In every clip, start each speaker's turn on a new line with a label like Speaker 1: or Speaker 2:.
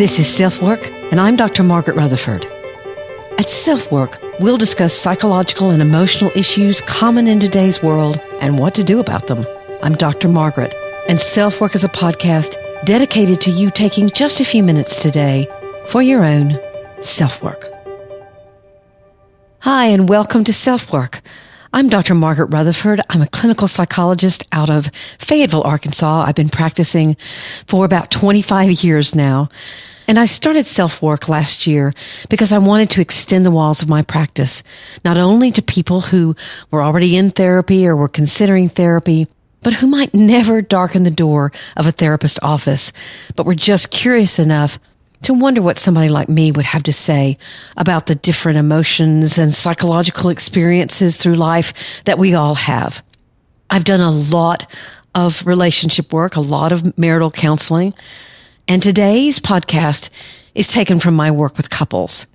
Speaker 1: This is SelfWork, and I'm Dr. Margaret Rutherford. At SelfWork, we'll discuss psychological and emotional issues common in today's world and what to do about them. I'm Dr. Margaret, and SelfWork is a podcast dedicated to you taking just a few minutes today for your own self-work. Hi, and welcome to SelfWork. I'm Dr. Margaret Rutherford. I'm a clinical psychologist out of Fayetteville, Arkansas. I've been practicing for about 25 years now. And I started SelfWork last year because I wanted to extend the walls of my practice, not only to people who were already in therapy or were considering therapy, but who might never darken the door of a therapist's office, but were just curious enough to wonder what somebody like me would have to say about the different emotions and psychological experiences through life that we all have. I've done a lot of relationship work, a lot of marital counseling, and today's podcast is taken from my work with couples.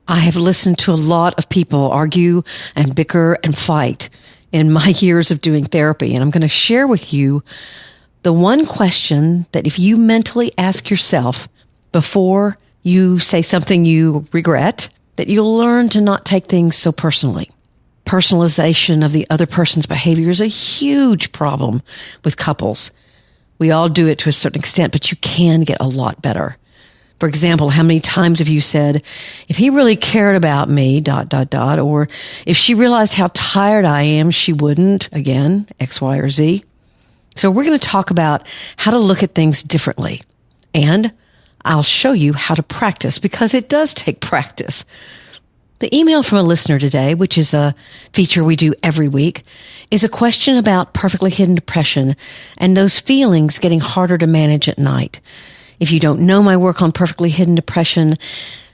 Speaker 1: I have listened to a lot of people argue and bicker and fight in my years of doing therapy, and I'm going to share with you the one question that if you mentally ask yourself before you say something you regret, that you'll learn to not take things so personally. Personalization of the other person's behavior is a huge problem with couples. We all do it to a certain extent, but you can get a lot better. For example, how many times have you said, if he really cared about me, ... or if she realized how tired I am, she wouldn't, again, X, Y, or Z. So we're going to talk about how to look at things differently. And I'll show you how to practice, because it does take practice. The email from a listener today, which is a feature we do every week, is a question about perfectly hidden depression and those feelings getting harder to manage at night. If you don't know my work on perfectly hidden depression,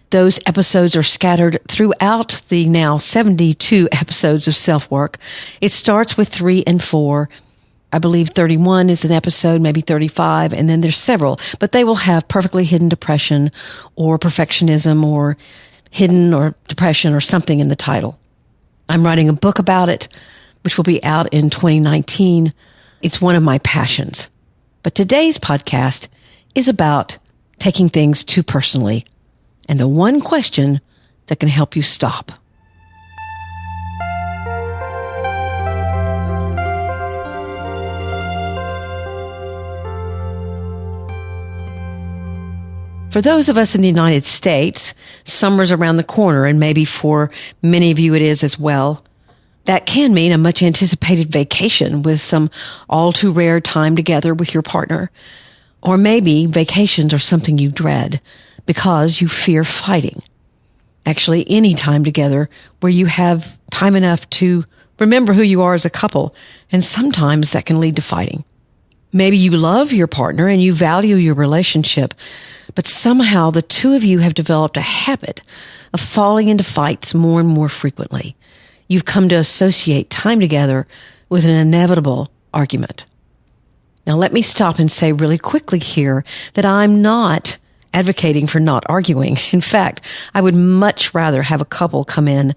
Speaker 1: those episodes are scattered throughout the now 72 episodes of SelfWork. It starts with 3 and 4. I believe 31 is an episode, maybe 35, and then there's several, but they will have perfectly hidden depression or perfectionism or hidden or depression or something in the title. I'm writing a book about it, which will be out in 2019. It's one of my passions. But today's podcast is about taking things too personally and the one question that can help you stop. For those of us in the United States, summer's around the corner, and maybe for many of you it is as well. That can mean a much anticipated vacation with some all too rare time together with your partner. Or maybe vacations are something you dread because you fear fighting. Actually, any time together where you have time enough to remember who you are as a couple, and sometimes that can lead to fighting. Maybe you love your partner and you value your relationship, but somehow the two of you have developed a habit of falling into fights more and more frequently. You've come to associate time together with an inevitable argument. Now, let me stop and say really quickly here that I'm not advocating for not arguing. In fact, I would much rather have a couple come in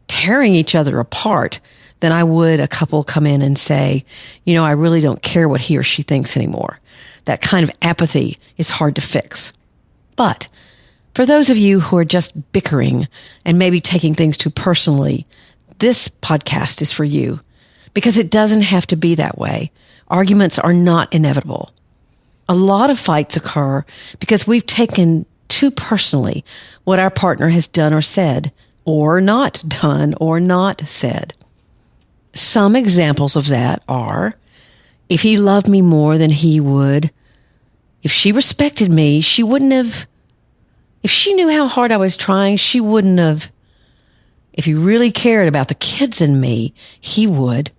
Speaker 1: tearing each other apart than I would a couple come in and say, I really don't care what he or she thinks anymore. That kind of apathy is hard to fix. But for those of you who are just bickering and maybe taking things too personally, this podcast is for you, because it doesn't have to be that way. Arguments are not inevitable. A lot of fights occur because we've taken too personally what our partner has done or said, or not done or not said. Some examples of that are, if he loved me more than he would, if she respected me, she wouldn't have. If she knew how hard I was trying, she wouldn't have. If he really cared about the kids and me, he would.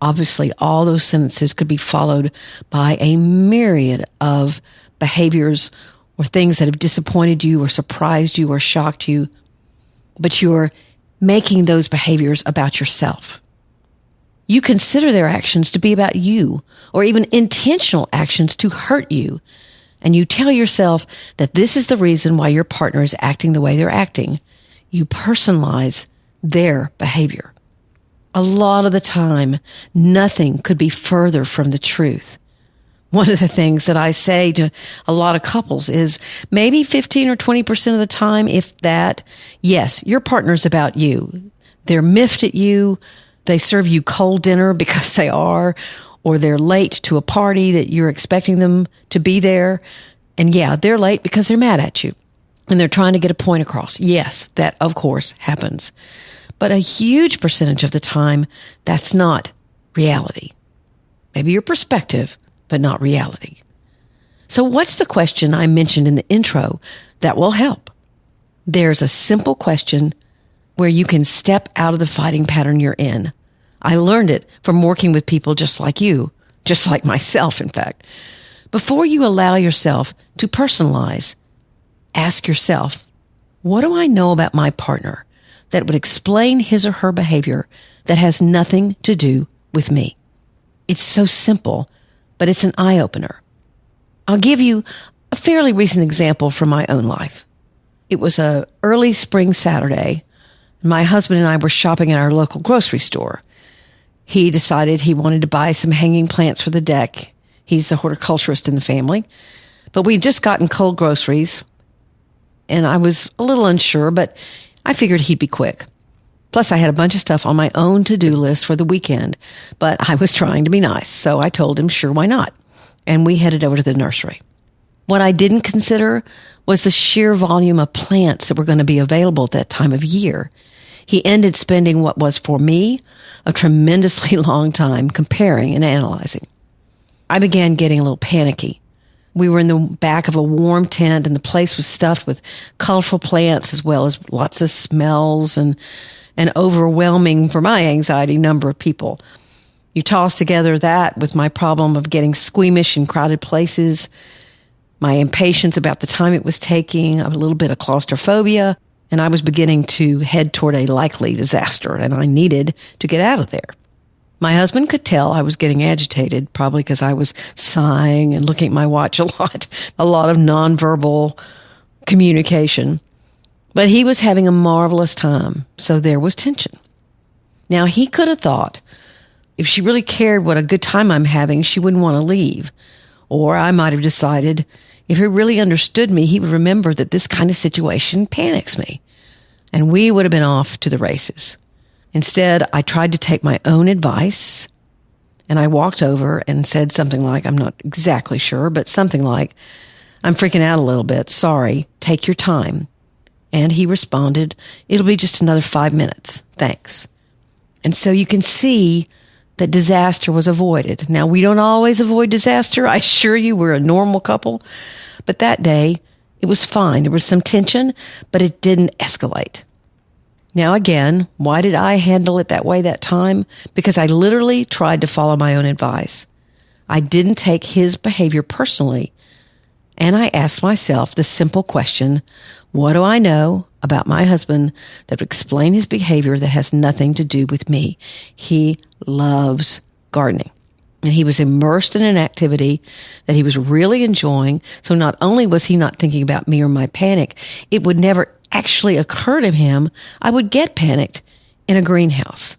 Speaker 1: Obviously, all those sentences could be followed by a myriad of behaviors or things that have disappointed you or surprised you or shocked you, but you're making those behaviors about yourself. You consider their actions to be about you, or even intentional actions to hurt you, and you tell yourself that this is the reason why your partner is acting the way they're acting. You personalize their behavior. A lot of the time, nothing could be further from the truth. One of the things that I say to a lot of couples is maybe 15 or 20% of the time, if that, yes, your partner's about you. They're miffed at you. They serve you cold dinner because they are, or they're late to a party that you're expecting them to be there. And yeah, they're late because they're mad at you and they're trying to get a point across. Yes, that of course happens. But a huge percentage of the time, that's not reality. Maybe your perspective, but not reality. So what's the question I mentioned in the intro that will help? There's a simple question where you can step out of the fighting pattern you're in. I learned it from working with people just like you, just like myself, in fact. Before you allow yourself to personalize, ask yourself, what do I know about my partner that would explain his or her behavior that has nothing to do with me? It's so simple, but it's an eye-opener. I'll give you a fairly recent example from my own life. It was an early spring Saturday. My husband and I were shopping at our local grocery store. He decided he wanted to buy some hanging plants for the deck. He's the horticulturist in the family. But we'd just gotten cold groceries, and I was a little unsure, but I figured he'd be quick. Plus, I had a bunch of stuff on my own to-do list for the weekend, but I was trying to be nice, so I told him, sure, why not? And we headed over to the nursery. What I didn't consider was the sheer volume of plants that were going to be available at that time of year. He ended spending what was, for me, a tremendously long time comparing and analyzing. I began getting a little panicky. We were in the back of a warm tent, and the place was stuffed with colorful plants as well as lots of smells and an overwhelming, for my anxiety, number of people. You toss together that with my problem of getting squeamish in crowded places, my impatience about the time it was taking, a little bit of claustrophobia, and I was beginning to head toward a likely disaster, and I needed to get out of there. My husband could tell I was getting agitated, probably because I was sighing and looking at my watch a lot of nonverbal communication. But he was having a marvelous time, so there was tension. Now, he could have thought, if she really cared what a good time I'm having, she wouldn't want to leave. Or I might have decided, if he really understood me, he would remember that this kind of situation panics me. And we would have been off to the races. Instead, I tried to take my own advice, and I walked over and said something like, I'm not exactly sure, but something like, I'm freaking out a little bit. Sorry, take your time. And he responded, it'll be just another 5 minutes. Thanks. And so you can see that disaster was avoided. Now, we don't always avoid disaster. I assure you, we're a normal couple. But that day, it was fine. There was some tension, but it didn't escalate. Now, again, why did I handle it that way that time? Because I literally tried to follow my own advice. I didn't take his behavior personally. And I asked myself the simple question, what do I know about my husband that would explain his behavior that has nothing to do with me? He loves gardening. And he was immersed in an activity that he was really enjoying. So not only was he not thinking about me or my panic, it would never actually occur to him I would get panicked in a greenhouse.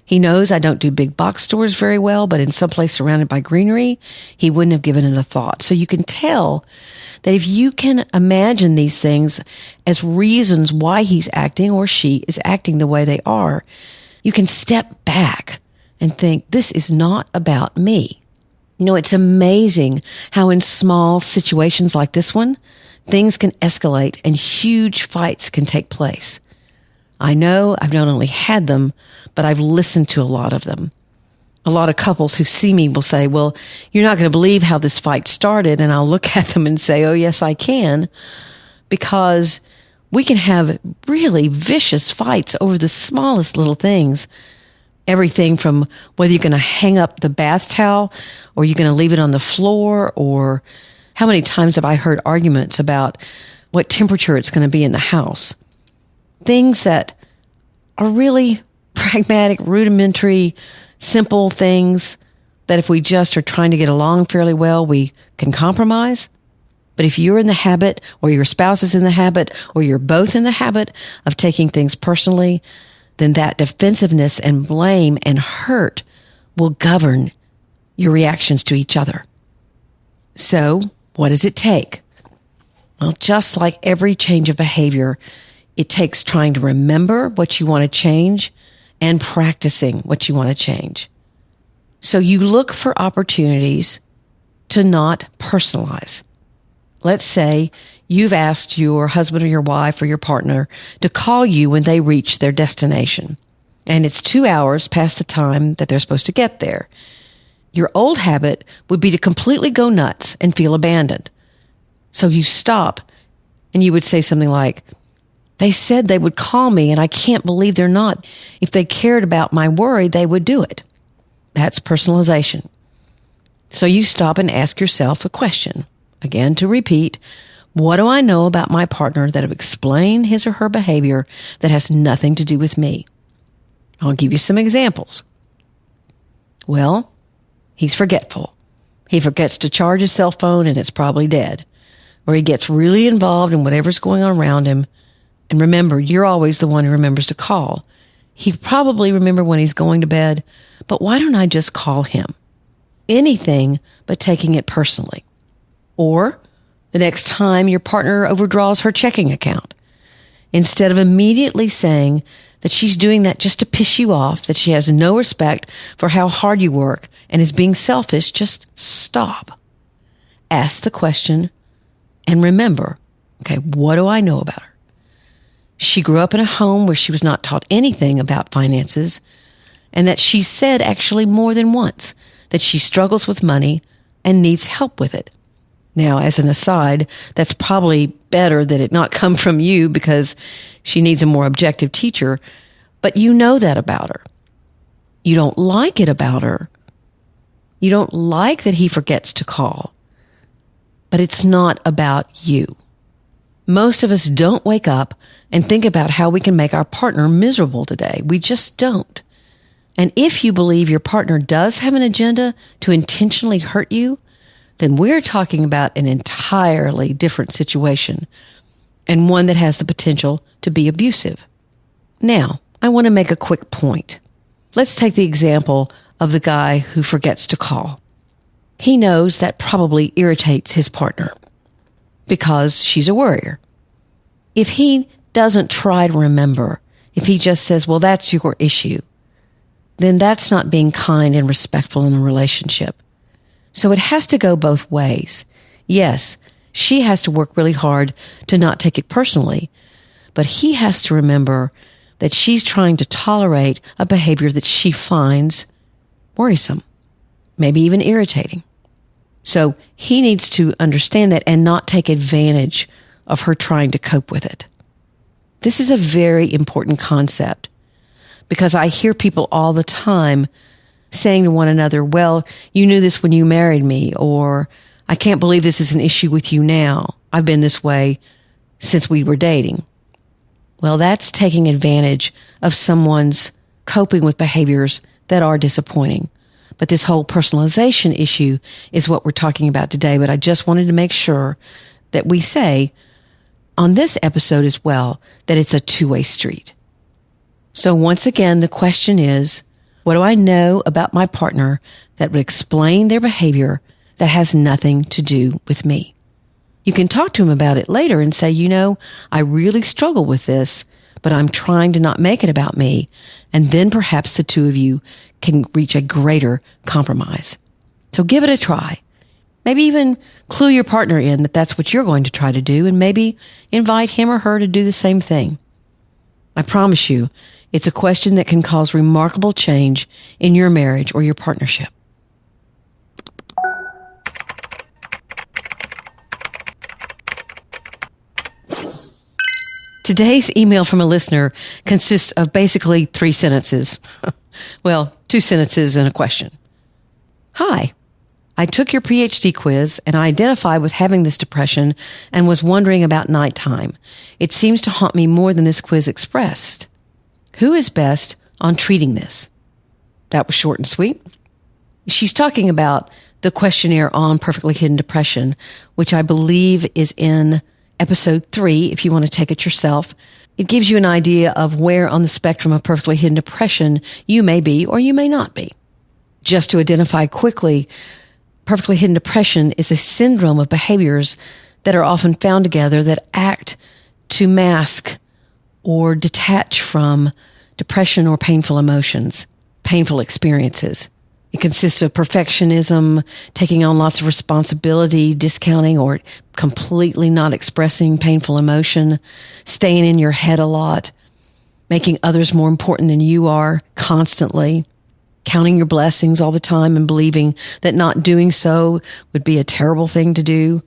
Speaker 1: He knows I don't do big box stores very well, but in some place surrounded by greenery, he wouldn't have given it a thought. So you can tell that if you can imagine these things as reasons why he's acting or she is acting the way they are, you can step back and think, this is not about me. You know, it's amazing how in small situations like this one, things can escalate and huge fights can take place. I know I've not only had them, but I've listened to a lot of them. A lot of couples who see me will say, well, you're not going to believe how this fight started. And I'll look at them and say, oh, yes, I can. Because we can have really vicious fights over the smallest little things. Everything from whether you're going to hang up the bath towel or you're going to leave it on the floor, or how many times have I heard arguments about what temperature it's going to be in the house. Things that are really pragmatic, rudimentary, simple things that if we just are trying to get along fairly well, we can compromise. But if you're in the habit, or your spouse is in the habit, or you're both in the habit of taking things personally, then that defensiveness and blame and hurt will govern your reactions to each other. So, what does it take? Well, just like every change of behavior, it takes trying to remember what you want to change and practicing what you want to change. So you look for opportunities to not personalize. Let's say you've asked your husband or your wife or your partner to call you when they reach their destination, and it's 2 hours past the time that they're supposed to get there. Your old habit would be to completely go nuts and feel abandoned. So you stop and you would say something like, "They said they would call me and I can't believe they're not. If they cared about my worry, they would do it." That's personalization. So you stop and ask yourself a question. Again, to repeat, what do I know about my partner that would explain his or her behavior that has nothing to do with me? I'll give you some examples. Well, he's forgetful. He forgets to charge his cell phone and it's probably dead. Or he gets really involved in whatever's going on around him. And remember, you're always the one who remembers to call. He probably remember when he's going to bed, but why don't I just call him? Anything but taking it personally. Or the next time your partner overdraws her checking account, instead of immediately saying that she's doing that just to piss you off, that she has no respect for how hard you work and is being selfish, just stop. Ask the question and remember, okay, what do I know about her? She grew up in a home where she was not taught anything about finances, and that she said actually more than once that she struggles with money and needs help with it. Now, as an aside, that's probably better that it not come from you because she needs a more objective teacher, but you know that about her. You don't like it about her. You don't like that he forgets to call, but it's not about you. Most of us don't wake up and think about how we can make our partner miserable today. We just don't. And if you believe your partner does have an agenda to intentionally hurt you, then we're talking about an entirely different situation and one that has the potential to be abusive. Now, I want to make a quick point. Let's take the example of the guy who forgets to call. He knows that probably irritates his partner because she's a worrier. If he doesn't try to remember, if he just says, well, that's your issue, then that's not being kind and respectful in a relationship. So it has to go both ways. Yes, she has to work really hard to not take it personally, but he has to remember that she's trying to tolerate a behavior that she finds worrisome, maybe even irritating. So he needs to understand that and not take advantage of her trying to cope with it. This is a very important concept because I hear people all the time saying to one another, well, you knew this when you married me, or I can't believe this is an issue with you now. I've been this way since we were dating. Well, that's taking advantage of someone's coping with behaviors that are disappointing. But this whole personalization issue is what we're talking about today. But I just wanted to make sure that we say on this episode as well that it's a two-way street. So once again, the question is, what do I know about my partner that would explain their behavior that has nothing to do with me? You can talk to him about it later and say, I really struggle with this, but I'm trying to not make it about me. And then perhaps the two of you can reach a greater compromise. So give it a try. Maybe even clue your partner in that that's what you're going to try to do, and maybe invite him or her to do the same thing. I promise you, it's a question that can cause remarkable change in your marriage or your partnership. Today's email from a listener consists of basically 3 sentences. Well, 2 sentences and a question. Hi, I took your PhD quiz and I identified with having this depression and was wondering about nighttime. It seems to haunt me more than this quiz expressed. Who is best on treating this? That was short and sweet. She's talking about the questionnaire on perfectly hidden depression, which I believe is in episode 3, if you want to take it yourself. It gives you an idea of where on the spectrum of perfectly hidden depression you may be or you may not be. Just to identify quickly, perfectly hidden depression is a syndrome of behaviors that are often found together that act to mask or detach from depression or painful emotions, painful experiences. It consists of perfectionism, taking on lots of responsibility, discounting or completely not expressing painful emotion, staying in your head a lot, making others more important than you are constantly, counting your blessings all the time and believing that not doing so would be a terrible thing to do.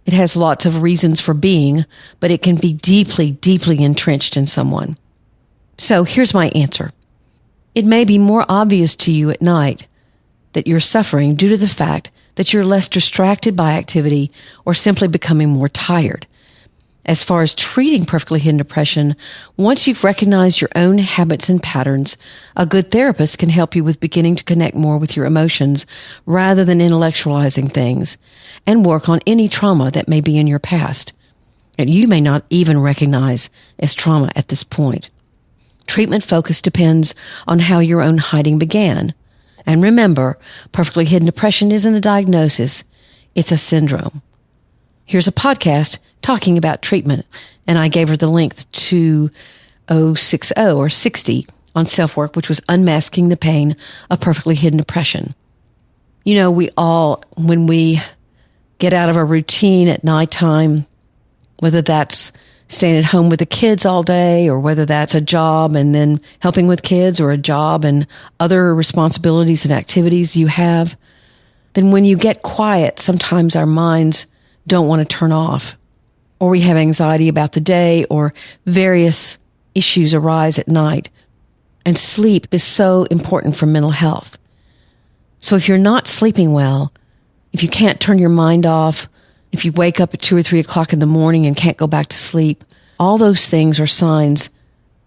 Speaker 1: It has lots of reasons for being, but it can be deeply, deeply entrenched in someone. So here's my answer. It may be more obvious to you at night that you're suffering due to the fact that you're less distracted by activity or simply becoming more tired. As far as treating perfectly hidden depression, once you've recognized your own habits and patterns, a good therapist can help you with beginning to connect more with your emotions rather than intellectualizing things, and work on any trauma that may be in your past that you may not even recognize as trauma at this point. Treatment focus depends on how your own hiding began. And remember, perfectly hidden depression isn't a diagnosis, it's a syndrome. Here's a podcast talking about treatment, and I gave her the link to 060 or 60 on SelfWork, which was unmasking the pain of perfectly hidden depression. You know, we all, when we get out of our routine at nighttime, whether that's staying at home with the kids all day, or whether that's a job and then helping with kids, or a job and other responsibilities and activities you have, then when you get quiet, sometimes our minds don't want to turn off, or we have anxiety about the day, or various issues arise at night. And sleep is so important for mental health. So if you're not sleeping well, if you can't turn your mind off, if you wake up at 2 or 3 o'clock in the morning and can't go back to sleep, all those things are signs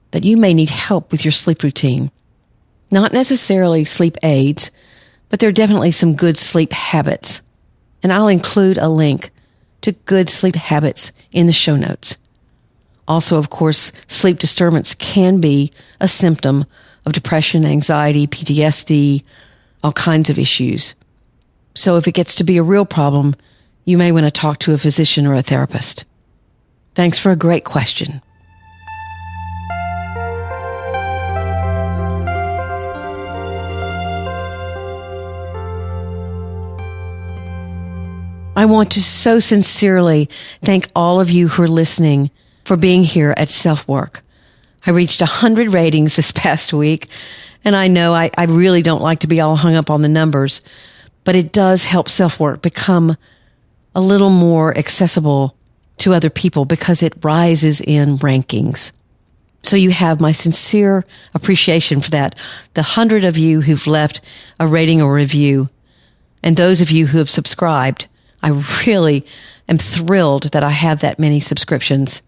Speaker 1: that you may need help with your sleep routine. Not necessarily sleep aids, but there are definitely some good sleep habits. And I'll include a link to good sleep habits in the show notes. Also, of course, sleep disturbance can be a symptom of depression, anxiety, PTSD, all kinds of issues. So if it gets to be a real problem, you may want to talk to a physician or a therapist. Thanks for a great question. I want to so sincerely thank all of you who are listening for being here at SelfWork. I reached 100 ratings this past week, and I know I really don't like to be all hung up on the numbers, but it does help SelfWork become a little more accessible to other people because it rises in rankings. So you have my sincere appreciation for that. The 100 of you who've left a rating or review, and those of you who have subscribed, I really am thrilled that I have that many subscriptions.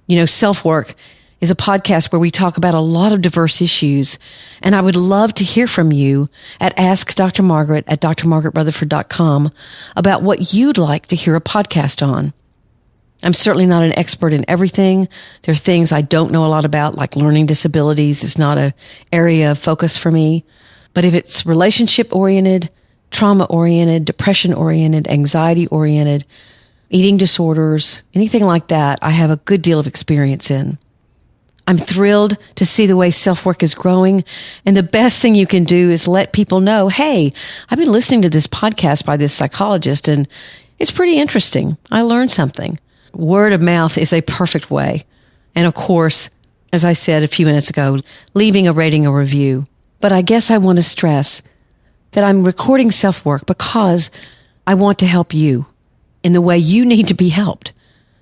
Speaker 1: You know, SelfWork is a podcast where we talk about a lot of diverse issues, and I would love to hear from you at askdrmargaret at drmargaretrutherford.com about what you'd like to hear a podcast on. I'm certainly not an expert in everything. There are things I don't know a lot about, like learning disabilities is not an area of focus for me. But if it's relationship-oriented, trauma-oriented, depression-oriented, anxiety-oriented, eating disorders, anything like that, I have a good deal of experience in. I'm thrilled to see the way SelfWork is growing. And the best thing you can do is let people know, hey, I've been listening to this podcast by this psychologist, and it's pretty interesting. I learned something. Word of mouth is a perfect way. And of course, as I said a few minutes ago, leaving a rating or review. But I guess I want to stress that I'm recording SelfWork because I want to help you in the way you need to be helped.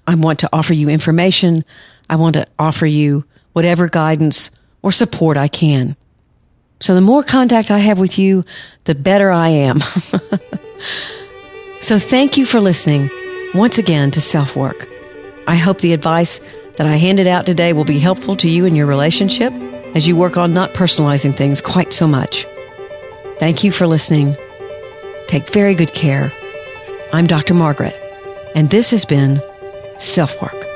Speaker 1: I want to offer you information. I want to offer you whatever guidance or support I can. So the more contact I have with you, the better I am. So thank you for listening once again to SelfWork. I hope the advice that I handed out today will be helpful to you in your relationship as you work on not personalizing things quite so much. Thank you for listening. Take very good care. I'm Dr. Margaret, and this has been SelfWork.